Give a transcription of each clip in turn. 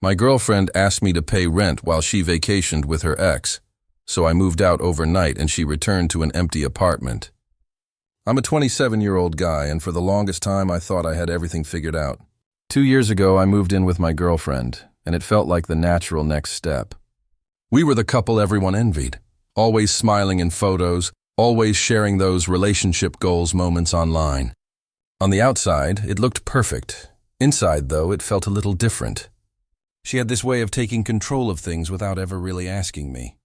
My girlfriend asked me to pay rent while she vacationed with her ex, so I moved out overnight and she returned to an empty apartment. I'm a 27-year-old guy, and for the longest time I thought I had everything figured out. 2 years ago, I moved in with my girlfriend, and it felt like the natural next step. We were the couple everyone envied, always smiling in photos, always sharing those relationship goals moments online. On the outside, it looked perfect. Inside, though, it felt a little different. She had this way of taking control of things without ever really asking me.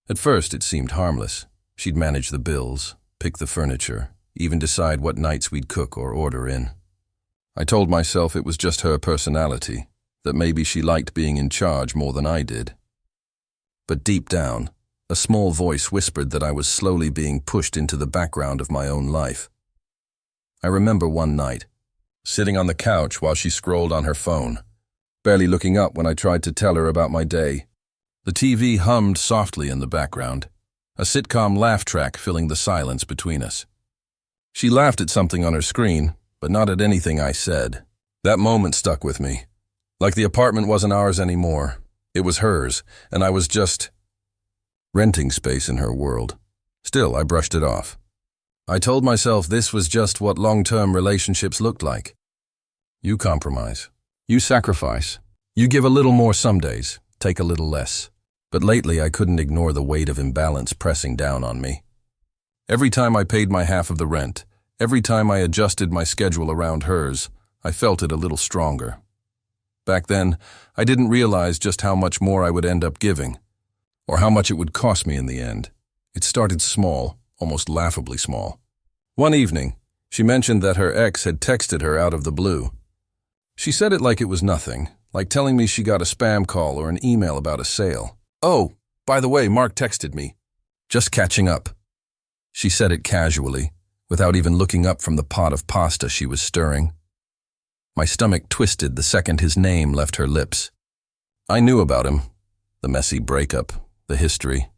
At first, it seemed harmless. She'd manage the bills, pick the furniture, even decide what nights we'd cook or order in. I told myself it was just her personality, that maybe she liked being in charge more than I did. But deep down, a small voice whispered that I was slowly being pushed into the background of my own life. I remember one night, sitting on the couch while she scrolled on her phone, barely looking up when I tried to tell her about my day. The TV hummed softly in the background, a sitcom laugh track filling the silence between us. She laughed at something on her screen, but not at anything I said. That moment stuck with me. Like the apartment wasn't ours anymore. It was hers, and I was just renting space in her world. Still, I brushed it off. I told myself this was just what long-term relationships looked like. You compromise. You sacrifice. You give a little more some days, take a little less. But lately I couldn't ignore the weight of imbalance pressing down on me. Every time I paid my half of the rent, every time I adjusted my schedule around hers, I felt it a little stronger. Back then, I didn't realize just how much more I would end up giving, or how much it would cost me in the end. It started small, almost laughably small. One evening, she mentioned that her ex had texted her out of the blue. She said it like it was nothing, like telling me she got a spam call or an email about a sale. "Oh, by the way, Mark texted me. Just catching up." She said it casually, without even looking up from the pot of pasta she was stirring. My stomach twisted the second his name left her lips. I knew about him, the messy breakup, the history,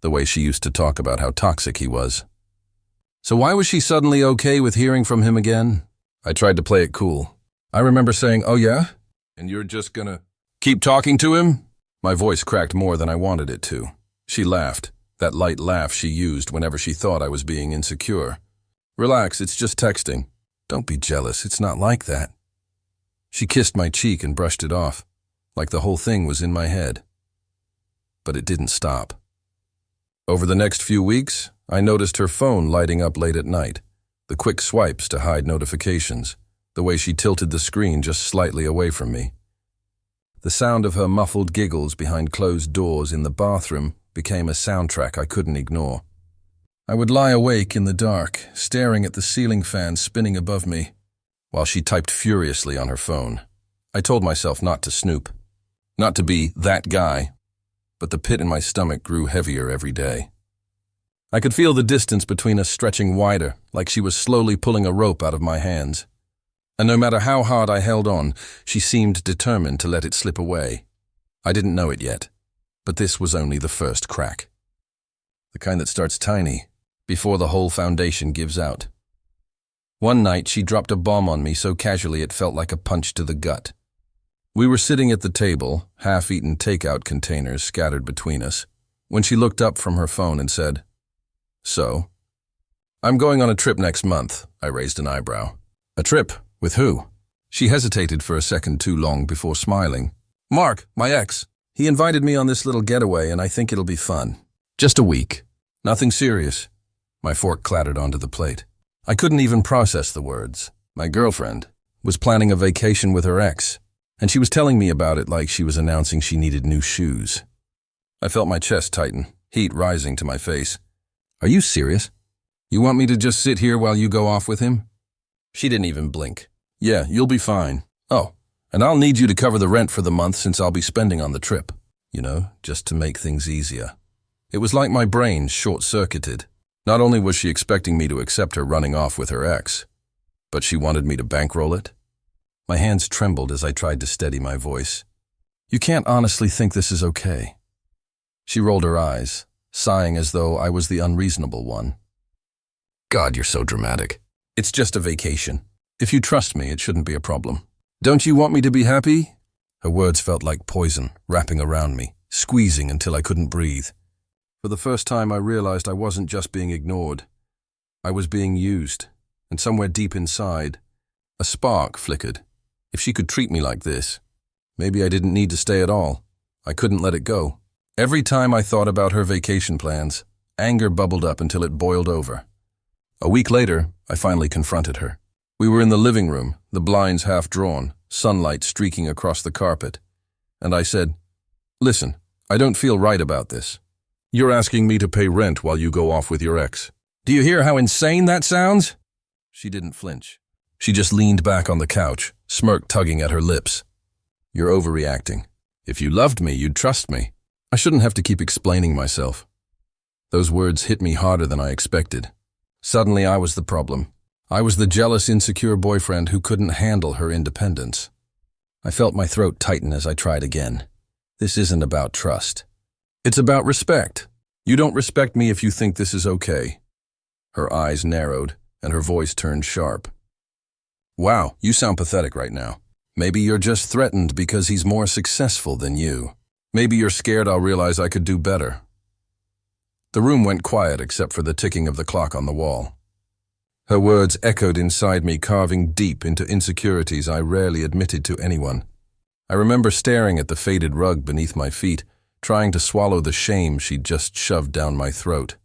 the way she used to talk about how toxic he was. So why was she suddenly okay with hearing from him again? I tried to play it cool. I remember saying, "Oh yeah? And you're just gonna keep talking to him?" My voice cracked more than I wanted it to. She laughed, that light laugh she used whenever she thought I was being insecure. "Relax, it's just texting. Don't be jealous, it's not like that." She kissed my cheek and brushed it off, like the whole thing was in my head. But it didn't stop. Over the next few weeks, I noticed her phone lighting up late at night, the quick swipes to hide notifications, the way she tilted the screen just slightly away from me. The sound of her muffled giggles behind closed doors in the bathroom became a soundtrack I couldn't ignore. I would lie awake in the dark, staring at the ceiling fan spinning above me, while she typed furiously on her phone. I told myself not to snoop, not to be that guy, but the pit in my stomach grew heavier every day. I could feel the distance between us stretching wider, like she was slowly pulling a rope out of my hands. And no matter how hard I held on, she seemed determined to let it slip away. I didn't know it yet, but this was only the first crack. The kind that starts tiny, before the whole foundation gives out. One night, she dropped a bomb on me so casually it felt like a punch to the gut. We were sitting at the table, half-eaten takeout containers scattered between us, when she looked up from her phone and said, "So?" "I'm going on a trip next month," I raised an eyebrow. "A trip? With who?" She hesitated for a second too long before smiling. "Mark, my ex. He invited me on this little getaway and I think it'll be fun. Just a week. Nothing serious." My fork clattered onto the plate. I couldn't even process the words. My girlfriend was planning a vacation with her ex, and she was telling me about it like she was announcing she needed new shoes. I felt my chest tighten, heat rising to my face. "Are you serious? You want me to just sit here while you go off with him?" She didn't even blink. "Yeah, you'll be fine. Oh, and I'll need you to cover the rent for the month since I'll be spending on the trip. You know, just to make things easier." It was like my brain short-circuited. Not only was she expecting me to accept her running off with her ex, but she wanted me to bankroll it. My hands trembled as I tried to steady my voice. "You can't honestly think this is okay." She rolled her eyes, sighing as though I was the unreasonable one. "God, you're so dramatic. It's just a vacation. If you trust me, it shouldn't be a problem. Don't you want me to be happy?" Her words felt like poison, wrapping around me, squeezing until I couldn't breathe. For the first time, I realized I wasn't just being ignored. I was being used, and somewhere deep inside, a spark flickered. If she could treat me like this, maybe I didn't need to stay at all. I couldn't let it go. Every time I thought about her vacation plans, anger bubbled up until it boiled over. A week later, I finally confronted her. We were in the living room, the blinds half drawn, sunlight streaking across the carpet. And I said, "Listen, I don't feel right about this. You're asking me to pay rent while you go off with your ex. Do you hear how insane that sounds?" She didn't flinch. She just leaned back on the couch, smirk tugging at her lips. "You're overreacting. If you loved me, you'd trust me. I shouldn't have to keep explaining myself." Those words hit me harder than I expected. Suddenly I was the problem. I was the jealous, insecure boyfriend who couldn't handle her independence. I felt my throat tighten as I tried again. This isn't about trust. It's about respect. You don't respect me if you think this is okay. Her eyes narrowed, and her voice turned sharp. "Wow, you sound pathetic right now. Maybe you're just threatened because he's more successful than you. Maybe you're scared I'll realize I could do better." The room went quiet except for the ticking of the clock on the wall. Her words echoed inside me, carving deep into insecurities I rarely admitted to anyone. I remember staring at the faded rug beneath my feet, trying to swallow the shame she'd just shoved down my throat.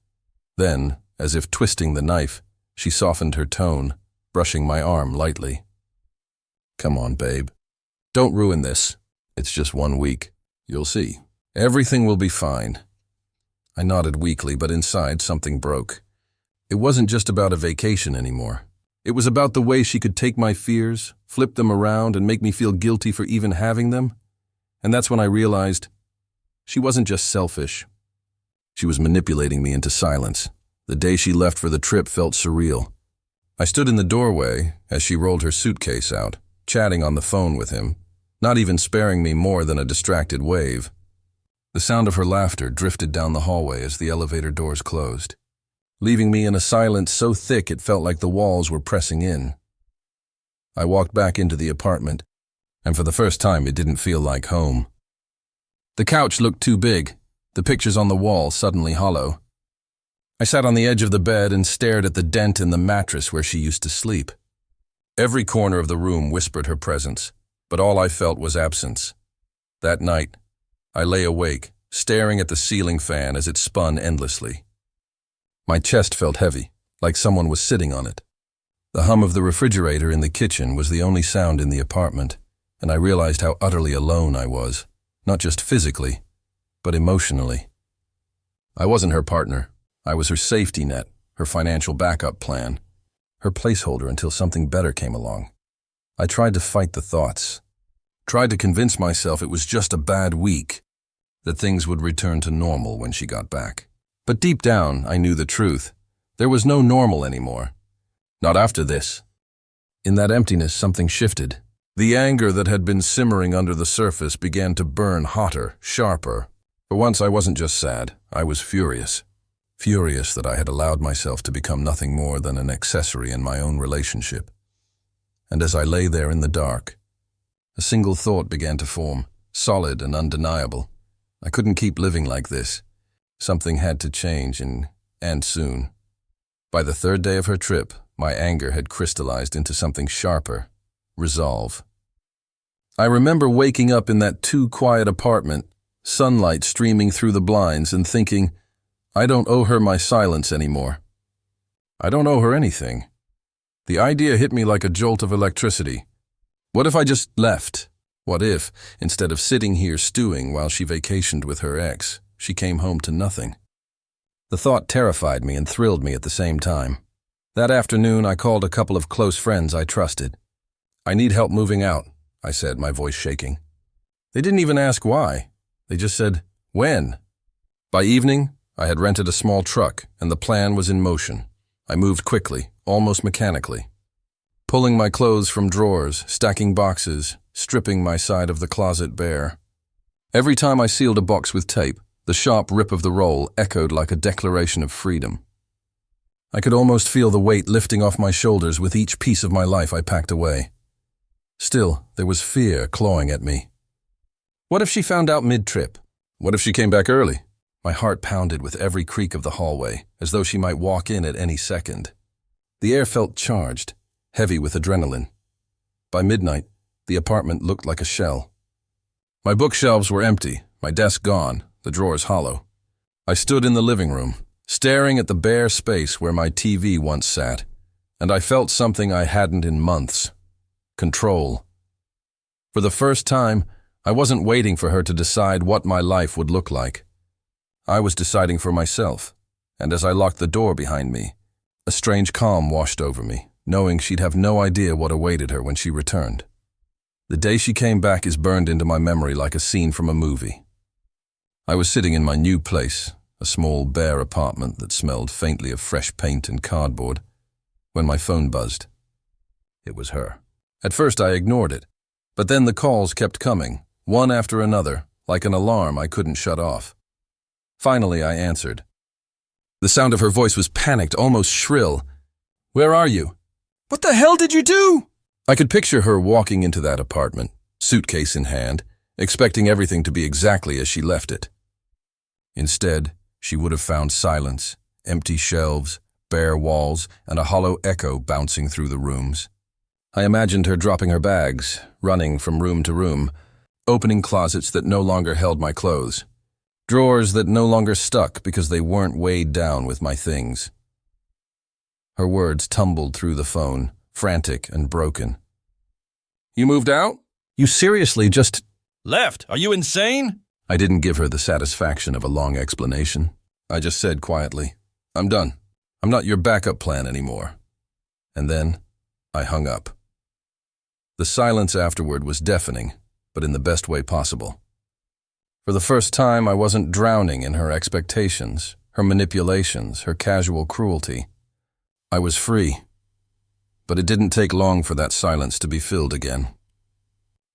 Then, as if twisting the knife, she softened her tone, brushing my arm lightly. "Come on, babe. Don't ruin this. It's just 1 week. You'll see. Everything will be fine." I nodded weakly, but inside something broke. It wasn't just about a vacation anymore. It was about the way she could take my fears, flip them around, and make me feel guilty for even having them. And that's when I realized she wasn't just selfish. She was manipulating me into silence. The day she left for the trip felt surreal. I stood in the doorway as she rolled her suitcase out, chatting on the phone with him, not even sparing me more than a distracted wave. The sound of her laughter drifted down the hallway as the elevator doors closed, leaving me in a silence so thick it felt like the walls were pressing in. I walked back into the apartment, and for the first time it didn't feel like home. The couch looked too big, the pictures on the wall suddenly hollow. I sat on the edge of the bed and stared at the dent in the mattress where she used to sleep. Every corner of the room whispered her presence, but all I felt was absence. That night, I lay awake, staring at the ceiling fan as it spun endlessly. My chest felt heavy, like someone was sitting on it. The hum of the refrigerator in the kitchen was the only sound in the apartment, and I realized how utterly alone I was, not just physically, but emotionally. I wasn't her partner. I was her safety net, her financial backup plan, her placeholder until something better came along. I tried to fight the thoughts, tried to convince myself it was just a bad week, that things would return to normal when she got back. But deep down, I knew the truth. There was no normal anymore. Not after this. In that emptiness, something shifted. The anger that had been simmering under the surface began to burn hotter, sharper. For once, I wasn't just sad. I was furious. Furious that I had allowed myself to become nothing more than an accessory in my own relationship. And as I lay there in the dark, a single thought began to form, solid and undeniable. I couldn't keep living like this. Something had to change, and soon. By the third day of her trip, my anger had crystallized into something sharper, resolve. I remember waking up in that too-quiet apartment, sunlight streaming through the blinds, and thinking, I don't owe her my silence anymore. I don't owe her anything. The idea hit me like a jolt of electricity. What if I just left? What if, instead of sitting here stewing while she vacationed with her ex, she came home to nothing? The thought terrified me and thrilled me at the same time. That afternoon, I called a couple of close friends I trusted. "I need help moving out," I said, my voice shaking. They didn't even ask why. They just said, "When?" By evening, I had rented a small truck, and the plan was in motion. I moved quickly, almost mechanically. Pulling my clothes from drawers, stacking boxes, stripping my side of the closet bare. Every time I sealed a box with tape, the sharp rip of the roll echoed like a declaration of freedom. I could almost feel the weight lifting off my shoulders with each piece of my life I packed away. Still, there was fear clawing at me. What if she found out mid-trip? What if she came back early? My heart pounded with every creak of the hallway, as though she might walk in at any second. The air felt charged, heavy with adrenaline. By midnight, the apartment looked like a shell. My bookshelves were empty, my desk gone, the drawers hollow. I stood in the living room, staring at the bare space where my TV once sat, and I felt something I hadn't in months. Control. For the first time, I wasn't waiting for her to decide what my life would look like. I was deciding for myself, and as I locked the door behind me, a strange calm washed over me, knowing she'd have no idea what awaited her when she returned. The day she came back is burned into my memory like a scene from a movie. I was sitting in my new place, a small, bare apartment that smelled faintly of fresh paint and cardboard, when my phone buzzed. It was her. At first I ignored it, but then the calls kept coming, one after another, like an alarm I couldn't shut off. Finally I answered. The sound of her voice was panicked, almost shrill. "Where are you?" "What the hell did you do?" I could picture her walking into that apartment, suitcase in hand, expecting everything to be exactly as she left it. Instead, she would have found silence, empty shelves, bare walls, and a hollow echo bouncing through the rooms. I imagined her dropping her bags, running from room to room, opening closets that no longer held my clothes, drawers that no longer stuck because they weren't weighed down with my things. Her words tumbled through the phone, frantic and broken. "You moved out? You seriously just left? Are you insane?" I didn't give her the satisfaction of a long explanation. I just said quietly, "I'm done. I'm not your backup plan anymore." And then I hung up. The silence afterward was deafening, but in the best way possible. For the first time, I wasn't drowning in her expectations, her manipulations, her casual cruelty. I was free. But it didn't take long for that silence to be filled again.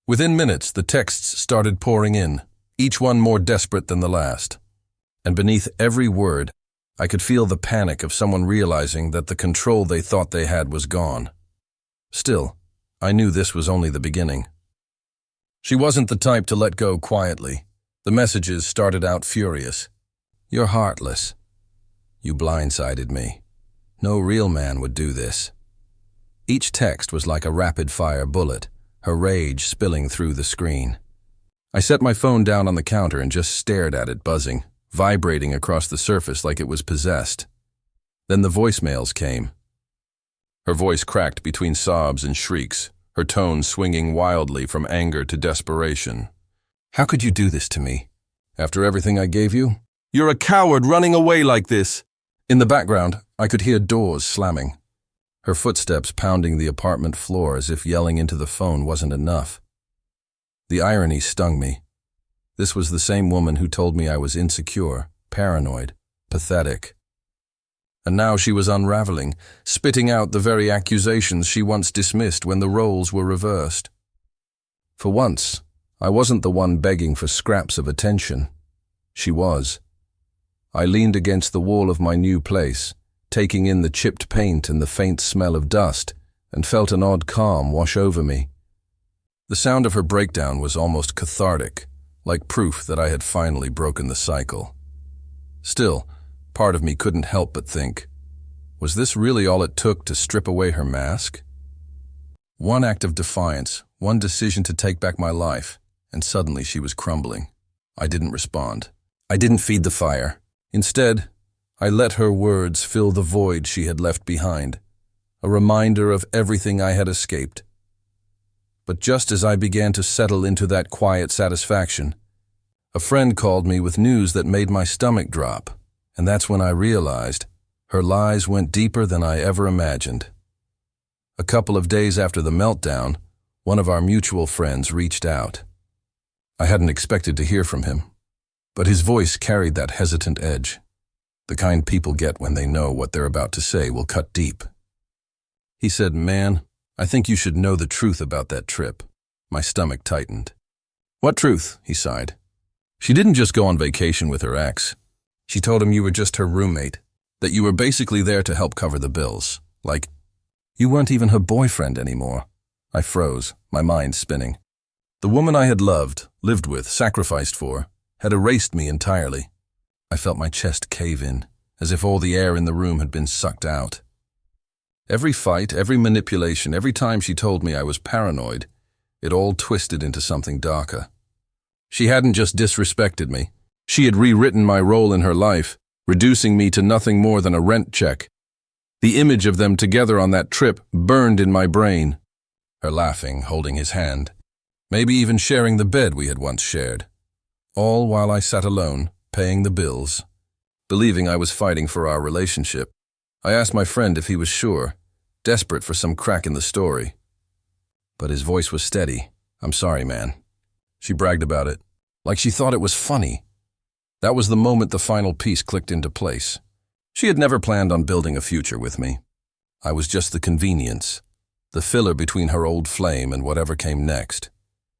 Within minutes, the texts started pouring in, each one more desperate than the last. And beneath every word, I could feel the panic of someone realizing that the control they thought they had was gone. Still, I knew this was only the beginning. She wasn't the type to let go quietly. The messages started out furious. "You're heartless. You blindsided me. No real man would do this." Each text was like a rapid-fire bullet, her rage spilling through the screen. I set my phone down on the counter and just stared at it buzzing, vibrating across the surface like it was possessed. Then the voicemails came. Her voice cracked between sobs and shrieks, her tone swinging wildly from anger to desperation. "How could you do this to me? After everything I gave you? You're a coward running away like this." In the background, I could hear doors slamming, her footsteps pounding the apartment floor as if yelling into the phone wasn't enough. The irony stung me. This was the same woman who told me I was insecure, paranoid, pathetic. And now she was unraveling, spitting out the very accusations she once dismissed when the roles were reversed. For once, I wasn't the one begging for scraps of attention. She was. I leaned against the wall of my new place, taking in the chipped paint and the faint smell of dust, and felt an odd calm wash over me. The sound of her breakdown was almost cathartic, like proof that I had finally broken the cycle. Still, part of me couldn't help but think, was this really all it took to strip away her mask? One act of defiance, one decision to take back my life, and suddenly she was crumbling. I didn't respond. I didn't feed the fire. Instead, I let her words fill the void she had left behind, a reminder of everything I had escaped. But just as I began to settle into that quiet satisfaction, a friend called me with news that made my stomach drop, and that's when I realized her lies went deeper than I ever imagined. A couple of days after the meltdown, one of our mutual friends reached out. I hadn't expected to hear from him, but his voice carried that hesitant edge, the kind people get when they know what they're about to say will cut deep. He said, "Man, I think you should know the truth about that trip." My stomach tightened. "What truth?" he sighed. "She didn't just go on vacation with her ex. She told him you were just her roommate, that you were basically there to help cover the bills. Like, you weren't even her boyfriend anymore." I froze, my mind spinning. The woman I had loved, lived with, sacrificed for, had erased me entirely. I felt my chest cave in, as if all the air in the room had been sucked out. Every fight, every manipulation, every time she told me I was paranoid, it all twisted into something darker. She hadn't just disrespected me. She had rewritten my role in her life, reducing me to nothing more than a rent check. The image of them together on that trip burned in my brain. Her laughing, holding his hand, maybe even sharing the bed we had once shared. All while I sat alone, paying the bills, believing I was fighting for our relationship. I asked my friend if he was sure, desperate for some crack in the story. But his voice was steady. "I'm sorry, man." She bragged about it, like she thought it was funny. That was the moment the final piece clicked into place. She had never planned on building a future with me. I was just the convenience, the filler between her old flame and whatever came next.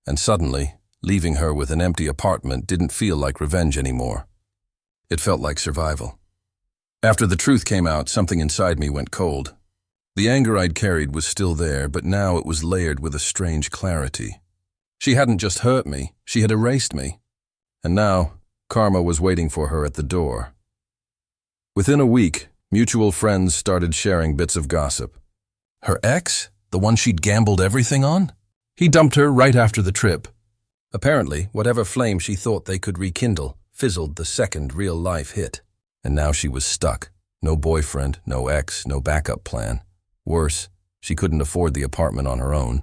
And suddenly, leaving her with an empty apartment didn't feel like revenge anymore. It felt like survival. After the truth came out, something inside me went cold. The anger I'd carried was still there, but now it was layered with a strange clarity. She hadn't just hurt me, she had erased me. And now, karma was waiting for her at the door. Within a week, mutual friends started sharing bits of gossip. Her ex? The one she'd gambled everything on? He dumped her right after the trip. Apparently, whatever flame she thought they could rekindle fizzled the second real-life hit. And now she was stuck. No boyfriend, no ex, no backup plan. Worse, she couldn't afford the apartment on her own.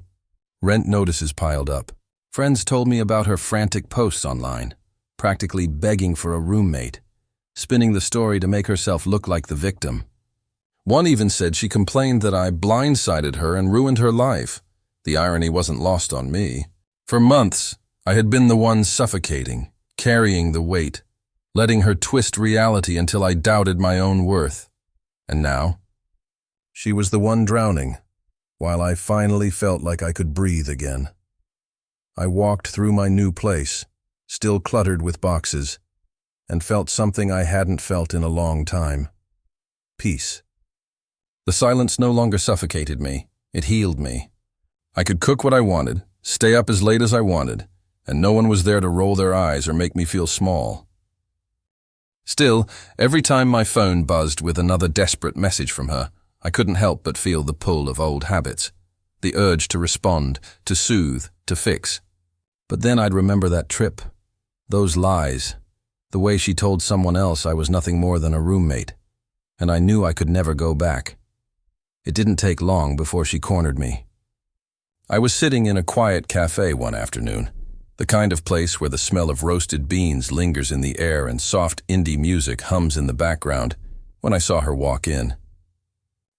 Rent notices piled up. Friends told me about her frantic posts online, practically begging for a roommate, spinning the story to make herself look like the victim. One even said she complained that I blindsided her and ruined her life. The irony wasn't lost on me. For months, I had been the one suffocating, carrying the weight, letting her twist reality until I doubted my own worth. And now, she was the one drowning, while I finally felt like I could breathe again. I walked through my new place, still cluttered with boxes, and felt something I hadn't felt in a long time. Peace. The silence no longer suffocated me, it healed me. I could cook what I wanted, stay up as late as I wanted, and no one was there to roll their eyes or make me feel small. Still, every time my phone buzzed with another desperate message from her, I couldn't help but feel the pull of old habits, the urge to respond, to soothe, to fix. But then I'd remember that trip, those lies, the way she told someone else I was nothing more than a roommate, and I knew I could never go back. It didn't take long before she cornered me. I was sitting in a quiet cafe one afternoon, the kind of place where the smell of roasted beans lingers in the air and soft indie music hums in the background, when I saw her walk in.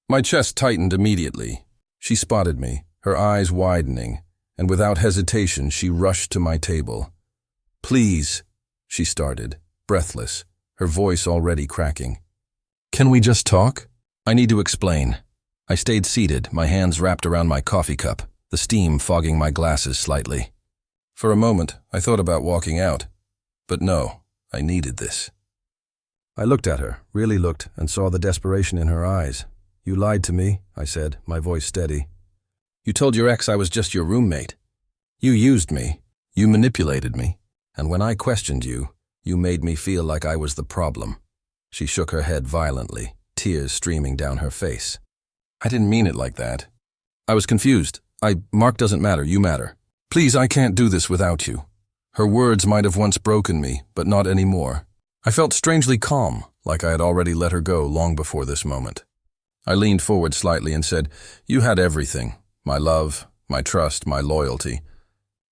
My chest tightened immediately. She spotted me, her eyes widening, and without hesitation she rushed to my table. "Please," she started, breathless, her voice already cracking. "Can we just talk? I need to explain." I stayed seated, my hands wrapped around my coffee cup, the steam fogging my glasses slightly. For a moment, I thought about walking out. But no, I needed this. I looked at her, really looked, and saw the desperation in her eyes. "You lied to me," I said, my voice steady. "You told your ex I was just your roommate. You used me. You manipulated me. And when I questioned you, you made me feel like I was the problem." She shook her head violently, tears streaming down her face. "I didn't mean it like that. I was confused. Mark doesn't matter, you matter. Please, I can't do this without you." Her words might have once broken me, but not anymore. I felt strangely calm, like I had already let her go long before this moment. I leaned forward slightly and said, "You had everything, my love, my trust, my loyalty,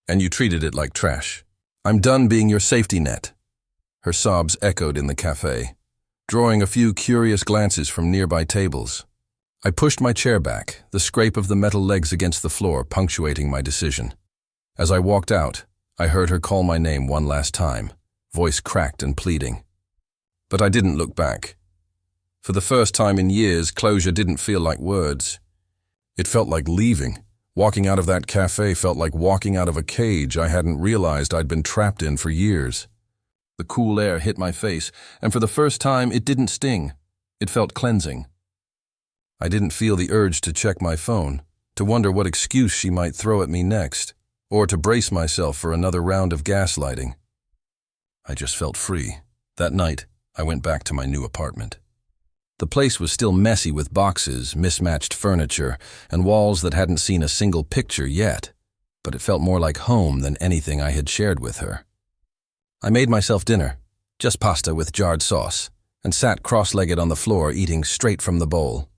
and you treated it like trash. I'm done being your safety net." Her sobs echoed in the cafe, drawing a few curious glances from nearby tables. I pushed my chair back, the scrape of the metal legs against the floor punctuating my decision. As I walked out, I heard her call my name one last time, voice cracked and pleading. But I didn't look back. For the first time in years, closure didn't feel like words. It felt like leaving. Walking out of that cafe felt like walking out of a cage I hadn't realized I'd been trapped in for years. The cool air hit my face, and for the first time it didn't sting. It felt cleansing. I didn't feel the urge to check my phone, to wonder what excuse she might throw at me next. or to brace myself for another round of gaslighting. I just felt free. That night, I went back to my new apartment. The place was still messy with boxes, mismatched furniture, and walls that hadn't seen a single picture yet, but it felt more like home than anything I had shared with her. I made myself dinner, just pasta with jarred sauce, and sat cross-legged on the floor eating straight from the bowl.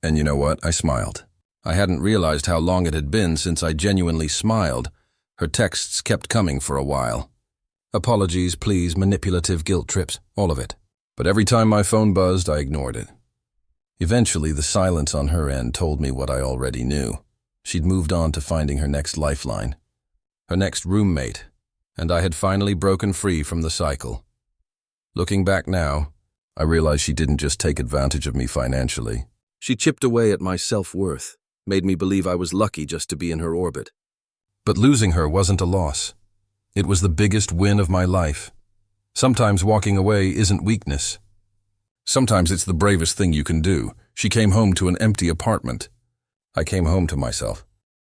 And you know what? I smiled. I hadn't realized how long it had been since I genuinely smiled. Her texts kept coming for a while. Apologies, please, manipulative guilt trips, all of it. But every time my phone buzzed, I ignored it. Eventually, the silence on her end told me what I already knew. She'd moved on to finding her next lifeline, her next roommate, and I had finally broken free from the cycle. Looking back now, I realize she didn't just take advantage of me financially. She chipped away at my self-worth, made me believe I was lucky just to be in her orbit. But losing her wasn't a loss. It was the biggest win of my life. Sometimes walking away isn't weakness. Sometimes it's the bravest thing you can do. She came home to an empty apartment. I came home to myself.